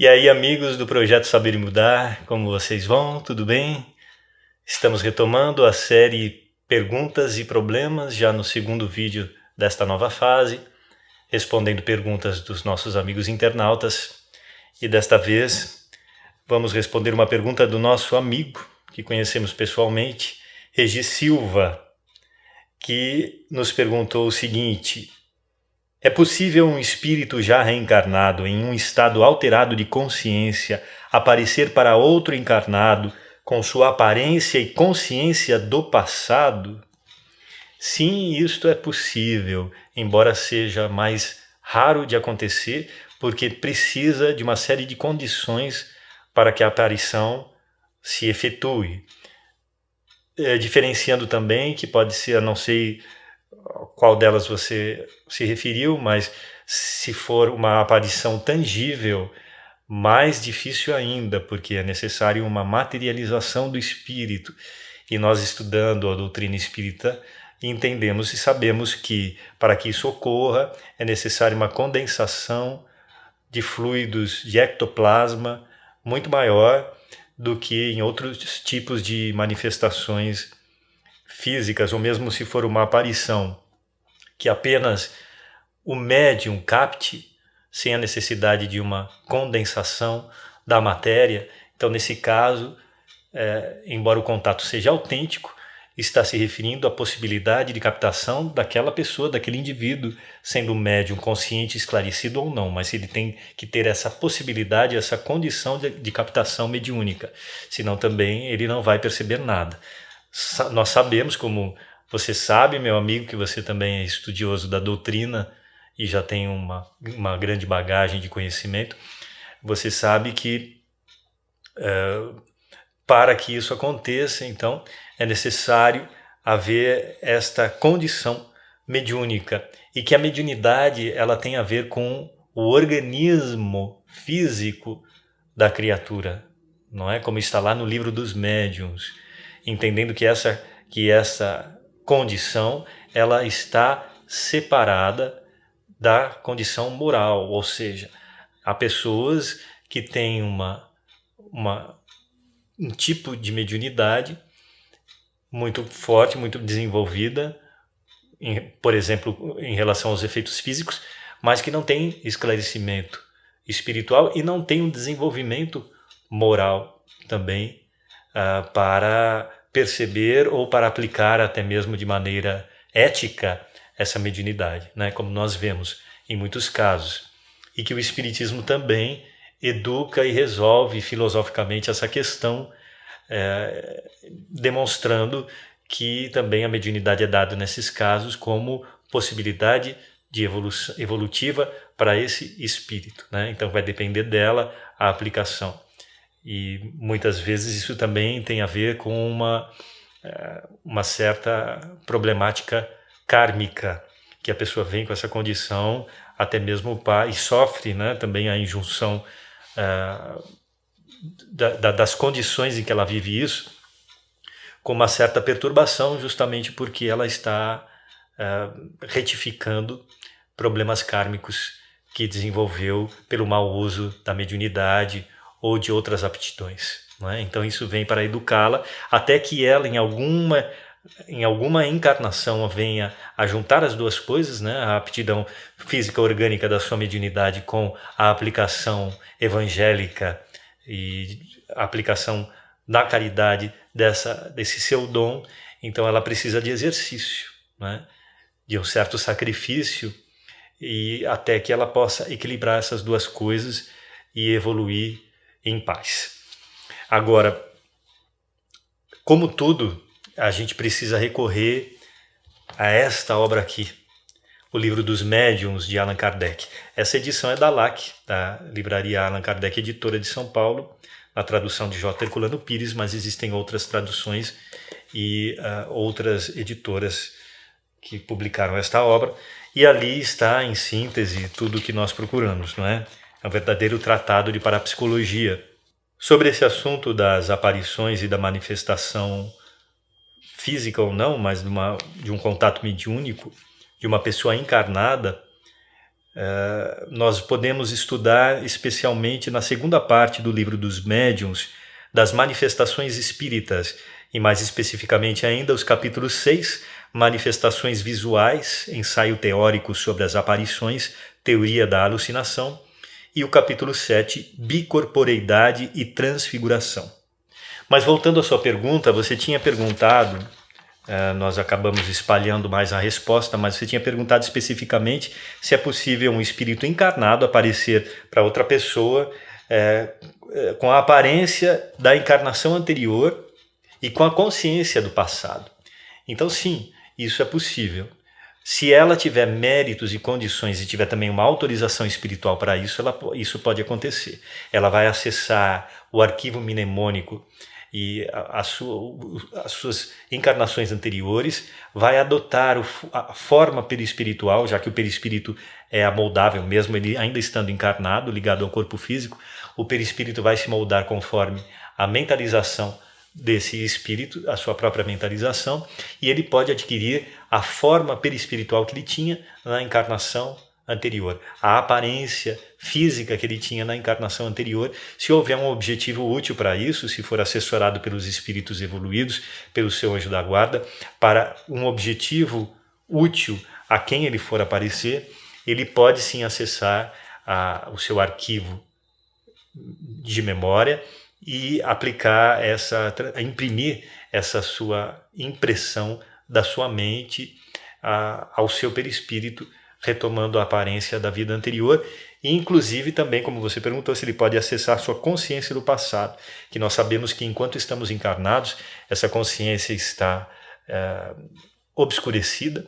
E aí, amigos do Projeto Saber e Mudar, como vocês vão? Tudo bem? Estamos retomando a série Perguntas e Problemas, já no segundo vídeo desta nova fase, respondendo perguntas dos nossos amigos internautas. E desta vez vamos responder uma pergunta do nosso amigo, que conhecemos pessoalmente, Regi Silva, que nos perguntou o seguinte: é possível um espírito já reencarnado em um estado alterado de consciência aparecer para outro encarnado com sua aparência e consciência do passado? Sim, isto é possível, embora seja mais raro de acontecer, porque precisa de uma série de condições para que a aparição se efetue. Diferenciando também que pode ser, não sei qual delas você se referiu, mas se for uma aparição tangível, mais difícil ainda, porque é necessário uma materialização do espírito. E nós, estudando a doutrina espírita, entendemos e sabemos que para que isso ocorra é necessário uma condensação de fluidos de ectoplasma muito maior do que em outros tipos de manifestações físicas, ou mesmo se for uma aparição que apenas o médium capte, sem a necessidade de uma condensação da matéria. Então, nesse caso, embora o contato seja autêntico, está se referindo à possibilidade de captação daquela pessoa, daquele indivíduo, sendo o médium consciente, esclarecido ou não, mas ele tem que ter essa possibilidade, essa condição de captação mediúnica, senão também ele não vai perceber nada. Nós sabemos, como você sabe, meu amigo, que você também é estudioso da doutrina e já tem uma grande bagagem de conhecimento, você sabe que para que isso aconteça, então, é necessário haver esta condição mediúnica, e que a mediunidade ela tem a ver com o organismo físico da criatura, não é? Como está lá no livro dos médiuns, entendendo que essa condição ela está separada da condição moral, ou seja, há pessoas que têm um tipo de mediunidade muito forte, muito desenvolvida, por exemplo, em relação aos efeitos físicos, mas que não tem esclarecimento espiritual e não tem um desenvolvimento moral também para perceber ou para aplicar até mesmo de maneira ética essa mediunidade, né? Como nós vemos em muitos casos, e que o Espiritismo também educa e resolve filosoficamente essa questão, demonstrando que também a mediunidade é dada nesses casos como possibilidade de evolutiva para esse espírito, né? Então vai depender dela a aplicação. E muitas vezes isso também tem a ver com uma certa problemática kármica, que a pessoa vem com essa condição, até mesmo o pai, e sofre, né, também a injunção das condições em que ela vive isso, com uma certa perturbação, justamente porque ela está retificando problemas kármicos que desenvolveu pelo mau uso da mediunidade ou de outras aptidões, não é? Então isso vem para educá-la, até que ela em alguma encarnação venha a juntar as duas coisas, né? A aptidão física orgânica da sua mediunidade com a aplicação evangélica e a aplicação da caridade desse seu dom. Então ela precisa de exercício, né? De um certo sacrifício, e até que ela possa equilibrar essas duas coisas e evoluir em paz. Agora, como tudo, a gente precisa recorrer a esta obra aqui, o Livro dos Médiuns, de Allan Kardec. Essa edição é da LAC, da Livraria Allan Kardec, editora de São Paulo, na tradução de J. Herculano Pires, mas existem outras traduções e outras editoras que publicaram esta obra, e ali está, em síntese, tudo o que nós procuramos, não é? É um verdadeiro tratado de parapsicologia. Sobre esse assunto das aparições e da manifestação física ou não, mas de um contato mediúnico de uma pessoa encarnada, nós podemos estudar especialmente na segunda parte do livro dos médiuns, das manifestações espíritas, e mais especificamente ainda os capítulos 6, manifestações visuais, ensaio teórico sobre as aparições, teoria da alucinação, e o capítulo 7, bicorporeidade e transfiguração. Mas voltando à sua pergunta, você tinha perguntado, nós acabamos espalhando mais a resposta, mas você tinha perguntado especificamente se é possível um espírito encarnado aparecer para outra pessoa com a aparência da encarnação anterior e com a consciência do passado. Então sim, isso é possível. Se ela tiver méritos e condições e tiver também uma autorização espiritual para isso, isso pode acontecer. Ela vai acessar o arquivo mnemônico e as suas encarnações anteriores, vai adotar a forma perispiritual, já que o perispírito é amoldável, mesmo ele ainda estando encarnado, ligado ao corpo físico, o perispírito vai se moldar conforme a mentalização desse espírito, a sua própria mentalização, e ele pode adquirir a forma perispiritual que ele tinha na encarnação anterior, a aparência física que ele tinha na encarnação anterior, se houver um objetivo útil para isso, se for assessorado pelos espíritos evoluídos, pelo seu anjo da guarda, para um objetivo útil a quem ele for aparecer, ele pode sim acessar o seu arquivo de memória e aplicar imprimir essa sua impressão da sua mente ao seu perispírito, retomando a aparência da vida anterior, e inclusive também, como você perguntou, se ele pode acessar a sua consciência do passado, que nós sabemos que enquanto estamos encarnados, essa consciência está obscurecida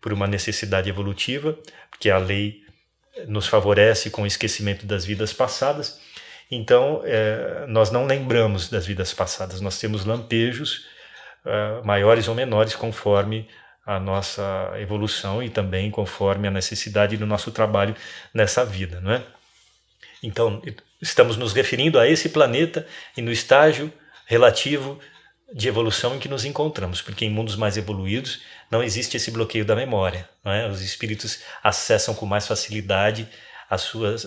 por uma necessidade evolutiva, porque a lei nos favorece com o esquecimento das vidas passadas. Então, nós não lembramos das vidas passadas, nós temos lampejos maiores ou menores conforme a nossa evolução e também conforme a necessidade do nosso trabalho nessa vida, não é? Então, estamos nos referindo a esse planeta e no estágio relativo de evolução em que nos encontramos, porque em mundos mais evoluídos não existe esse bloqueio da memória, não é? Os espíritos acessam com mais facilidade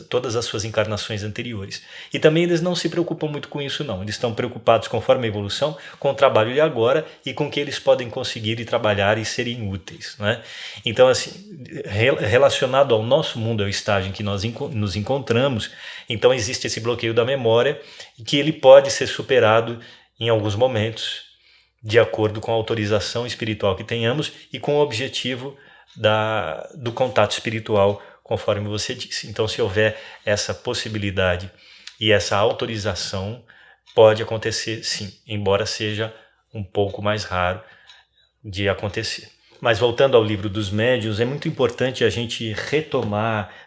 todas as suas encarnações anteriores. E também eles não se preocupam muito com isso não, eles estão preocupados conforme a evolução, com o trabalho de agora e com o que eles podem conseguir e trabalhar e serem úteis, né? Então assim, relacionado ao nosso mundo, ao estágio em que nós nos encontramos, então existe esse bloqueio da memória que ele pode ser superado em alguns momentos, de acordo com a autorização espiritual que tenhamos e com o objetivo do contato espiritual, conforme você disse. Então, se houver essa possibilidade e essa autorização, pode acontecer sim, embora seja um pouco mais raro de acontecer. Mas voltando ao livro dos médiuns, é muito importante a gente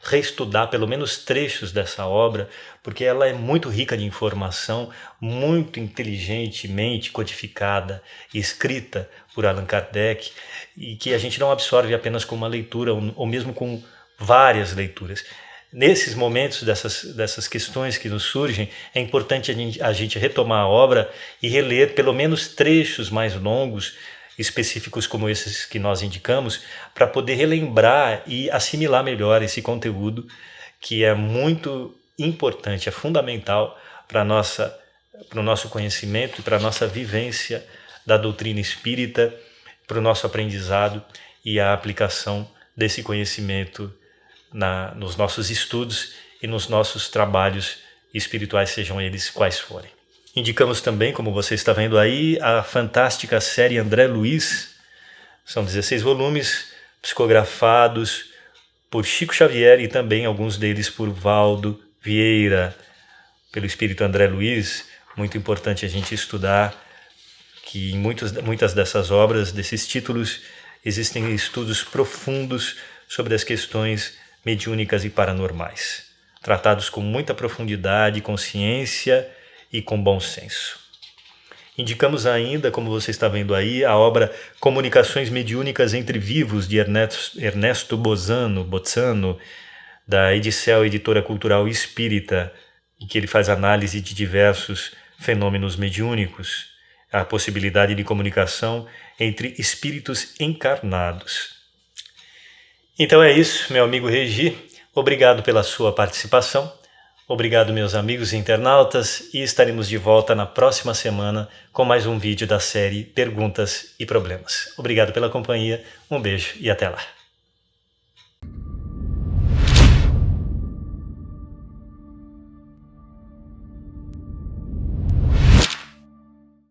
reestudar pelo menos trechos dessa obra, porque ela é muito rica de informação, muito inteligentemente codificada e escrita por Allan Kardec, e que a gente não absorve apenas com uma leitura ou mesmo com várias leituras. Nesses momentos dessas questões que nos surgem, é importante a gente retomar a obra e reler pelo menos trechos mais longos, específicos como esses que nós indicamos, para poder relembrar e assimilar melhor esse conteúdo que é muito importante, é fundamental para o nosso conhecimento e para a nossa vivência da doutrina espírita, para o nosso aprendizado e a aplicação desse conhecimento nos nossos estudos e nos nossos trabalhos espirituais, sejam eles quais forem. Indicamos também, como você está vendo aí, a fantástica série André Luiz. São 16 volumes psicografados por Chico Xavier e também alguns deles por Valdo Vieira, pelo espírito André Luiz. Muito importante a gente estudar que em muitas dessas obras, desses títulos, existem estudos profundos sobre as questões mediúnicas e paranormais, tratados com muita profundidade, consciência e com bom senso. Indicamos ainda, como você está vendo aí, a obra Comunicações Mediúnicas entre Vivos, de Ernesto Bozzano, da Edicel Editora Cultural Espírita, em que ele faz análise de diversos fenômenos mediúnicos, a possibilidade de comunicação entre espíritos encarnados. Então é isso, meu amigo Regi. Obrigado pela sua participação. Obrigado, meus amigos internautas, e estaremos de volta na próxima semana com mais um vídeo da série Perguntas e Problemas. Obrigado pela companhia, um beijo e até lá.